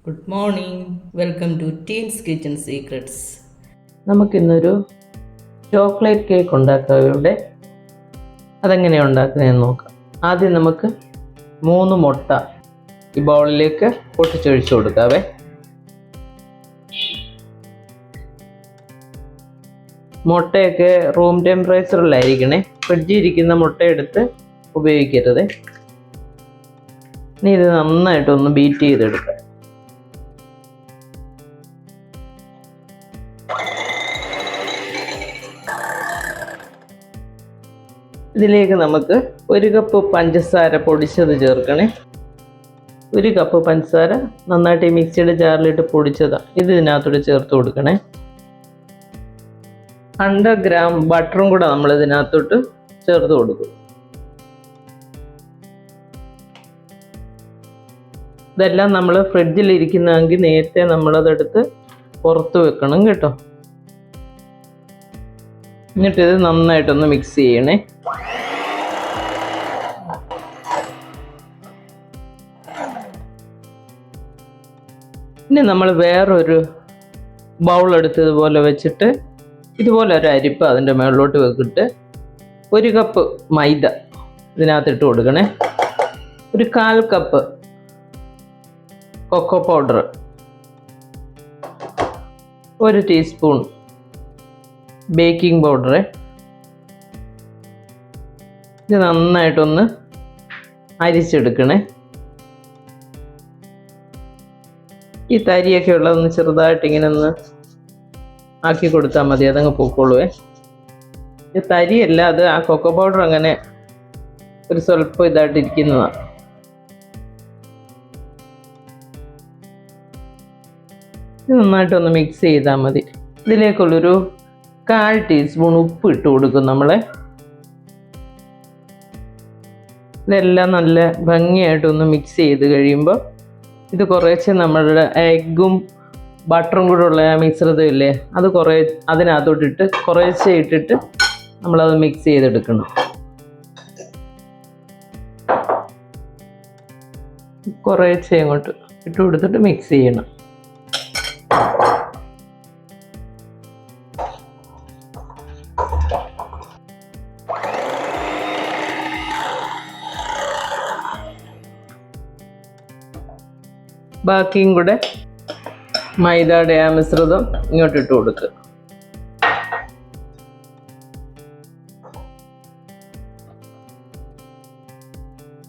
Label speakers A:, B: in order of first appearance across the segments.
A: Good morning. Welcome to teens kitchen secrets.
B: നമുക്കിന്നൊരു chocolate cake ഉണ്ടാക്കാം. ഇവിടെ അതെങ്ങനെയാണ് ഉണ്ടാക്കുന്നതെന്ന് നോക്കാം. ആദ്യം നമുക്ക് 3 മുട്ട ഈ ബൗളിലേക്ക് പൊട്ടിച്ചൊഴിച്ചു കൊടുക്കാവേ. മുട്ടയൊക്കെ റൂം ടെമ്പറേച്ചറിലായിരിക്കണേ. ഫ്രിഡ്ജിൽ ഇരിക്കുന്ന മുട്ട എടുത്ത് ഉപയോഗിക്കരുത്. ഇനി ഇത് നന്നായിട്ടൊന്ന് ബീറ്റ് ചെയ്തെടുക്കാം. ഇതിലേക്ക് നമുക്ക് 1 കപ്പ് പഞ്ചസാര പൊടിച്ചത് ചേർക്കണേ. 1 കപ്പ് പഞ്ചസാര നന്നായിട്ട് മിക്സിയുടെ ജാറിലിട്ട് പൊടിച്ചതാണ്. ഇത് ഇതിനകത്തോട്ട് ചേർത്ത് കൊടുക്കണേ. 100 ഗ്രാം ബട്ടറും കൂടെ നമ്മൾ ഇതിനകത്തോട്ട് ചേർത്ത് കൊടുക്കും. ഇതെല്ലാം നമ്മൾ ഫ്രിഡ്ജിൽ ഇരിക്കുന്നതെങ്കിൽ നേരത്തെ നമ്മളതെടുത്ത് പുറത്ത് വെക്കണം കേട്ടോ. എന്നിട്ടിത് നന്നായിട്ടൊന്ന് മിക്സ് ചെയ്യണേ. ഇനി നമ്മൾ വേറൊരു ബൗൾ എടുത്ത് ഇതുപോലെ വെച്ചിട്ട് ഇതുപോലെ ഒരു അരിപ്പ അതിൻ്റെ മുകളിലോട്ട് വെക്കിട്ട് 1 കപ്പ് മൈദ ഇതിനകത്തിട്ട് കൊടുക്കണേ. 1/4 cup cocoa powder, 1 teaspoon baking powder. ഇത് നന്നായിട്ടൊന്ന് അരിച്ചെടുക്കണേ. ഈ തരിയൊക്കെ ഉള്ളതൊന്ന് ചെറുതായിട്ട് ഇങ്ങനെ ഒന്ന് ആക്കി കൊടുത്താൽ മതി, അതങ്ങ് പൊക്കോളുവേ. ഈ തരിയല്ല, അത് ആ കൊക്കോ പൗഡർ അങ്ങനെ ഒരു സ്വല്പം ഇതായിട്ടിരിക്കുന്നതാണ്. ഇത് നന്നായിട്ടൊന്ന് മിക്സ് ചെയ്താൽ മതി. ഇതിലേക്കുള്ളൊരു 1/4 ടീസ്പൂൺ ഉപ്പ് ഇട്ട് കൊടുക്കും നമ്മളെ. ഇതെല്ലാം നല്ല ഭംഗിയായിട്ടൊന്ന് മിക്സ് ചെയ്ത് കഴിയുമ്പോൾ ഇത് കുറേശ്ശെ നമ്മളുടെ എഗ്ഗും ബട്ടറും കൂടെ ഉള്ള മിശ്രിതം ഇല്ലേ, അത് അതിനകത്തോട്ടിട്ട് കുറേശ്ശെ ഇട്ടിട്ട് നമ്മളത് മിക്സ് ചെയ്തെടുക്കണം. കുറേശ്ശെ അങ്ങോട്ട് ഇട്ട് കൊടുത്തിട്ട് മിക്സ് ചെയ്യണം. ബാക്കിയും കൂടെ മൈദയുടെ ആ മിശ്രിതം ഇങ്ങോട്ടിട്ട് കൊടുക്കുക.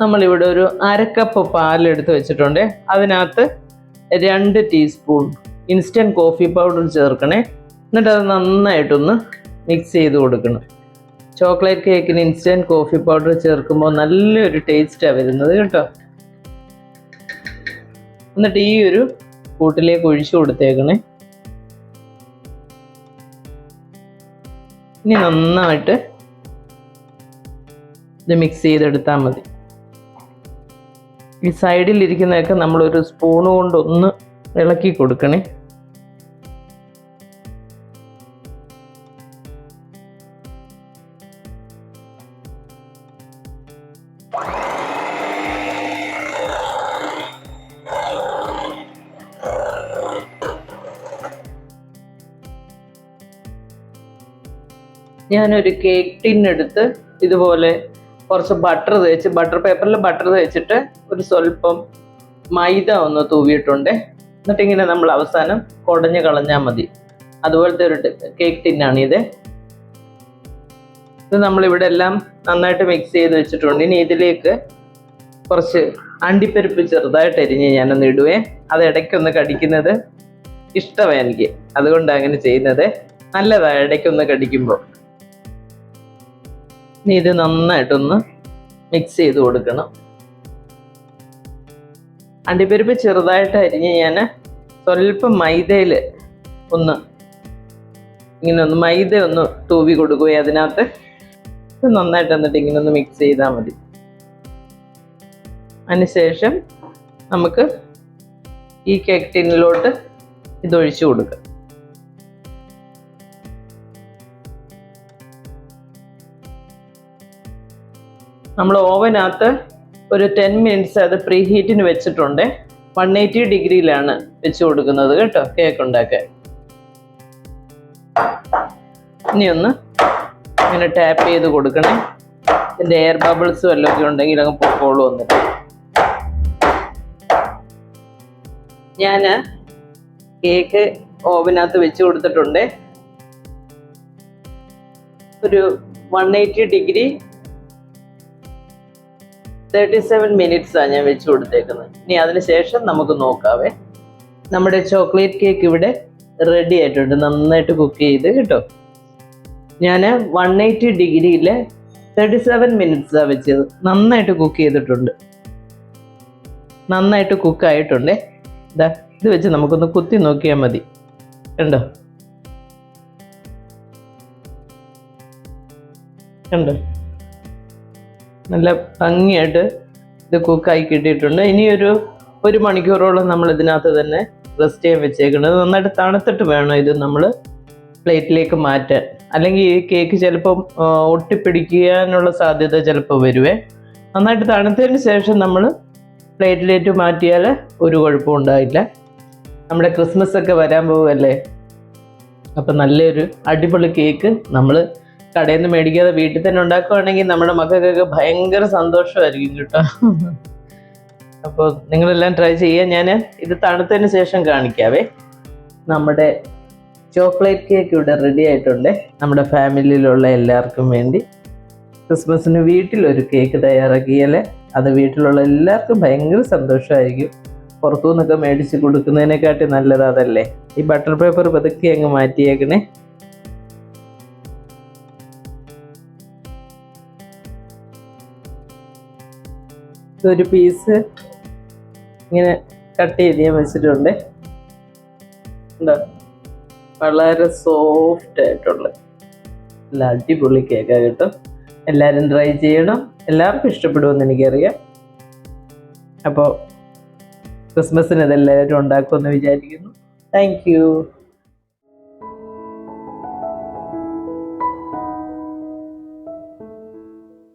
B: നമ്മളിവിടെ ഒരു 1/2 കപ്പ് പാലെടുത്ത് വെച്ചിട്ടുണ്ട്. അതിനകത്ത് 2 ടീസ്പൂൺ ഇൻസ്റ്റൻറ്റ് കോഫി പൗഡർ ചേർക്കണേ. എന്നിട്ട് അത് നന്നായിട്ടൊന്ന് മിക്സ് ചെയ്ത് കൊടുക്കണം. ചോക്ലേറ്റ് കേക്കിന് ഇൻസ്റ്റൻറ്റ് കോഫി പൗഡർ ചേർക്കുമ്പോൾ നല്ലൊരു ടേസ്റ്റാണ് വരുന്നത് കേട്ടോ. എന്നിട്ട് ഈ ഒരു കൂട്ടിലേക്ക് ഒഴിച്ചു കൊടുത്തേക്കണേ. ഇനി നന്നായിട്ട് ഇത് മിക്സ് ചെയ്തെടുത്താൽ മതി. ഈ സൈഡിലിരിക്കുന്നതൊക്കെ നമ്മളൊരു സ്പൂണ് കൊണ്ടൊന്ന് ഇളക്കി കൊടുക്കണേ. ഞാനൊരു കേക്ക് ടിന്നെടുത്ത് ഇതുപോലെ കുറച്ച് ബട്ടർ പേപ്പറിൽ ബട്ടർ തേച്ചിട്ട് ഒരു സ്വല്പം മൈദ ഒന്ന് തൂവിയിട്ടുണ്ട്. എന്നിട്ടിങ്ങനെ നമ്മൾ അവസാനം കുടഞ്ഞ് കളഞ്ഞാൽ മതി. അതുപോലത്തെ ഒരു കേക്ക് ടിന്നാണിത്. ഇത് നമ്മളിവിടെ എല്ലാം നന്നായിട്ട് മിക്സ് ചെയ്ത് വെച്ചിട്ടുണ്ട്. ഇനി ഇതിലേക്ക് കുറച്ച് അണ്ടിപ്പരിപ്പ് ചെറുതായിട്ട് അരിഞ്ഞ് ഞാനൊന്ന് ഇടുവേ. അത് ഇടയ്ക്കൊന്ന് കടിക്കുന്നത് ഇഷ്ടമാണ് എനിക്ക്, അതുകൊണ്ടാണ് അങ്ങനെ ചെയ്യുന്നത്. നല്ലതാണ് ഇടയ്ക്കൊന്ന് കടിക്കുമ്പോൾ. ഇനി ഇത് നന്നായിട്ടൊന്ന് മിക്സ് ചെയ്ത് കൊടുക്കണം. അണ്ടിപ്പരിപ്പ് ചെറുതായിട്ട് അരിഞ്ഞ് ഞാൻ സ്വല്പം മൈദയിൽ മൈദ ഒന്ന് തൂവി കൊടുക്കുകയും അതിനകത്ത് ഇത് നന്നായിട്ട് എന്നിട്ട് ഇങ്ങനെ ഒന്ന് മിക്സ് ചെയ്താൽ മതി. അതിനുശേഷം നമുക്ക് ഈ കേക്ക് ടിന്നിലോട്ട് ഇതൊഴിച്ചു കൊടുക്കാം. നമ്മൾ ഓവനകത്ത് ഒരു 10 മിനിറ്റ്സ് അത് പ്രീ ഹീറ്റിന് വെച്ചിട്ടുണ്ട്. 180 ഡിഗ്രിയിലാണ് വെച്ച് കൊടുക്കുന്നത് കേട്ടോ കേക്ക് ഉണ്ടാക്കാൻ. ഇനി ഒന്ന് ഇങ്ങനെ ടാപ്പ് ചെയ്ത് കൊടുക്കണേ. ഇതിൻ്റെ എയർ ബബിൾസ് വല്ലതൊക്കെ ഉണ്ടെങ്കിൽ അങ്ങ് പൊക്കോളൂ വന്നിട്ട്. ഞാൻ കേക്ക് ഓവനകത്ത് വെച്ച് കൊടുത്തിട്ടുണ്ട്. ഒരു 180 ഡിഗ്രി 37 മിനിറ്റ്സാണ് ഞാൻ വെച്ച് കൊടുത്തേക്കുന്നത്. ഇനി അതിന് ശേഷം നമുക്ക് നോക്കാവേ. നമ്മുടെ ചോക്ലേറ്റ് കേക്ക് ഇവിടെ റെഡി ആയിട്ടുണ്ട്, നന്നായിട്ട് കുക്ക് ചെയ്ത് കേട്ടോ. ഞാൻ 180 ഡിഗ്രിയിൽ 37 മിനിറ്റ്സാണ് വെച്ചത്. നന്നായിട്ട് കുക്ക് ചെയ്തിട്ടുണ്ട്, നന്നായിട്ട് കുക്കായിട്ടുണ്ടേ. ഇതാ ഇത് വെച്ച് നമുക്കൊന്ന് കുത്തി നോക്കിയാൽ മതി. കണ്ടോ കണ്ടോ, നല്ല ഭംഗിയായിട്ട് ഇത് കുക്കായി കിട്ടിയിട്ടുണ്ട്. ഇനിയൊരു 1 മണിക്കൂറോളം നമ്മൾ ഇതിനകത്ത് തന്നെ റെസ്റ്റ് ചെയ്യാൻ വെച്ചേക്കുന്നത്. നന്നായിട്ട് തണുത്തിട്ട് വേണം ഇത് നമ്മൾ പ്ലേറ്റിലേക്ക് മാറ്റാൻ, അല്ലെങ്കിൽ ഈ കേക്ക് ചിലപ്പം ഒട്ടിപ്പിടിക്കാനുള്ള സാധ്യത ചിലപ്പോൾ വരുവേ. നന്നായിട്ട് തണുത്തതിന് ശേഷം നമ്മൾ പ്ലേറ്റിലേക്ക് മാറ്റിയാൽ ഒരു കുഴപ്പവും ഉണ്ടായില്ല. നമ്മുടെ ക്രിസ്മസ് ഒക്കെ വരാൻ പോവുമല്ലേ, അപ്പം നല്ലൊരു അടിപൊളി കേക്ക് നമ്മൾ കടയിൽ നിന്ന് മേടിക്കാതെ വീട്ടിൽ തന്നെ ഉണ്ടാക്കുകയാണെങ്കിൽ നമ്മുടെ മക്കൾക്കൊക്കെ ഭയങ്കര സന്തോഷമായിരിക്കും കേട്ടോ. അപ്പോൾ നിങ്ങളെല്ലാം ട്രൈ ചെയ്യുക. ഞാൻ ഇത് തണുത്തതിന് ശേഷം കാണിക്കാവേ. നമ്മുടെ ചോക്ലേറ്റ് കേക്ക് ഇവിടെ റെഡി ആയിട്ടുണ്ട്. നമ്മുടെ ഫാമിലിയിലുള്ള എല്ലാവർക്കും വേണ്ടി ക്രിസ്മസിന് വീട്ടിലൊരു കേക്ക് തയ്യാറാക്കിയാൽ അത് വീട്ടിലുള്ള എല്ലാവർക്കും ഭയങ്കര സന്തോഷമായിരിക്കും. പുറത്തു നിന്നൊക്കെ മേടിച്ച് കൊടുക്കുന്നതിനെക്കാട്ടി നല്ലത് അതല്ലേ. ഈ ബട്ടർ പേപ്പർ പതുക്കെ അങ്ങ് മാറ്റിയേക്കണേ. ഒരു പീസ് ഇങ്ങനെ കട്ട് ചെയ്ത് ഞാൻ വെച്ചിട്ടുണ്ട്. ഉണ്ടോ, വളരെ സോഫ്റ്റ് ആയിട്ടുള്ള നല്ല അടിപൊളി കേക്കാണ് കേട്ടോ. എല്ലാവരും ട്രൈ ചെയ്യണം, എല്ലാവർക്കും ഇഷ്ടപ്പെടുമെന്ന് എനിക്കറിയാം. അപ്പോൾ ക്രിസ്മസിന് ഇതെല്ലാവരും ഉണ്ടാക്കുമെന്ന് വിചാരിക്കുന്നു. Thank you.